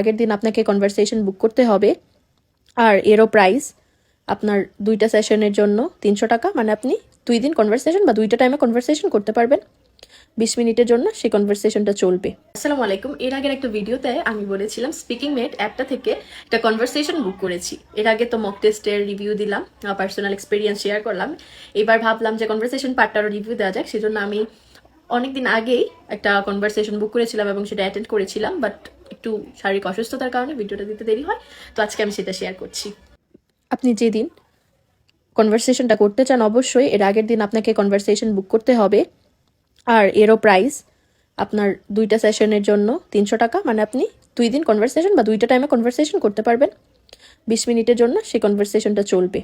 আগের দিন আপনাকে কনভারসেশন বুক করতে হবে। আর এরও প্রাইস আপনার 2টা সেশনের জন্য 300 টাকা, মানে আপনি 2 দিন কনভারসেশন বা 2টা টাইমে কনভারসেশন করতে পারবেন। 20 মিনিটের জন্য সেই কনভারসেশনটা চলবে। আসসালামু আলাইকুম। এর আগের একটা ভিডিওতে আমি বলেছিলাম স্পিকিং মেট অ্যাপটা থেকে একটা কনভারসেশন বুক করেছি। এর আগে তো মক টেস্টের রিভিউ দিলাম, পার্সোনাল এক্সপিরিয়েন্স শেয়ার করলাম। এবার ভাবলাম যে কনভারসেশন পার্টটারও রিভিউ দেওয়া যাক, সেজন্য আমি অনেকদিন আগেই একটা কনভারসেশন বুক করেছিলাম এবং সেটা অ্যাটেন্ড করেছিলাম, বাট একটু শারীরিক অসুস্থতার কারণে ভিডিওটা দিতে দেরি হয়, তো আজকে আমি সেটা শেয়ার করছি। আপনি যেদিন কনভারসেশনটা করতে চান অবশ্যই এর আগের দিন আপনাকে কনভারসেশন বুক করতে হবে। আর এরও প্রাইস আপনার 2টা সেশনের জন্য 300 টাকা, মানে আপনি 2 দিন কনভারসেশন বা 2টা টাইমে কনভারসেশন করতে পারবেন। 20 মিনিটের জন্য সেই কনভারসেশনটা চলবে।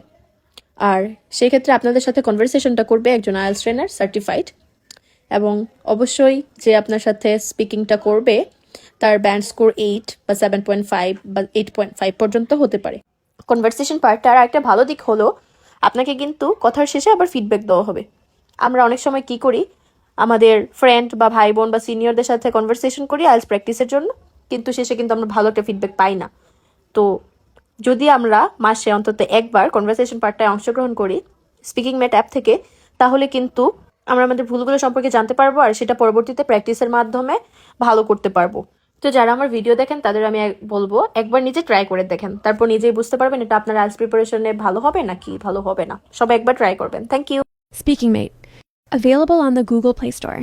আর সেক্ষেত্রে আপনাদের সাথে কনভারসেশনটা করবে একজন আইএলটিএস ট্রেনার সার্টিফাইড, এবং অবশ্যই যে আপনার সাথে স্পিকিংটা করবে তার ব্যান্ড স্কোর 8 বা 7.5 বা 8.5 পর্যন্ত হতে পারে। কনভারসেশন পার্টটার একটা ভালো দিক হলো আপনাকে কিন্তু কথার শেষে আবার ফিডব্যাক দেওয়া হবে। আমরা অনেক সময় কি করি, আমাদের ফ্রেন্ড বা ভাই বোন বা সিনিয়রদের সাথে কনভারসেশন করি আইএলটিএস প্র্যাকটিসের জন্য, কিন্তু শেষে কিন্তু আমরা ভালো একটা ফিডব্যাক পাই না। তো যদি আমরা মাসে অন্তত একবার কনভারসেশন পার্টটায় অংশগ্রহণ করি স্পিকিং মেট অ্যাপ থেকে, তাহলে কিন্তু আমরা আমাদের ভুলগুলো সম্পর্কে জানতে পারবো আর সেটা পরবর্তীতে প্র্যাকটিসের মাধ্যমে ভালো করতে পারবো। তো যারা আমার ভিডিও দেখেন তাদের আমি বলবো একবার নিজে ট্রাই করে দেখেন, তারপর নিজেই বুঝতে পারবেন এটা আপনার আইএলটিএস প্রিপারেশনে ভালো হবে নাকি ভালো হবে না। সবাই একবার ট্রাই করবেন। Thank you. Speaking Mate, available on the Google Play Store.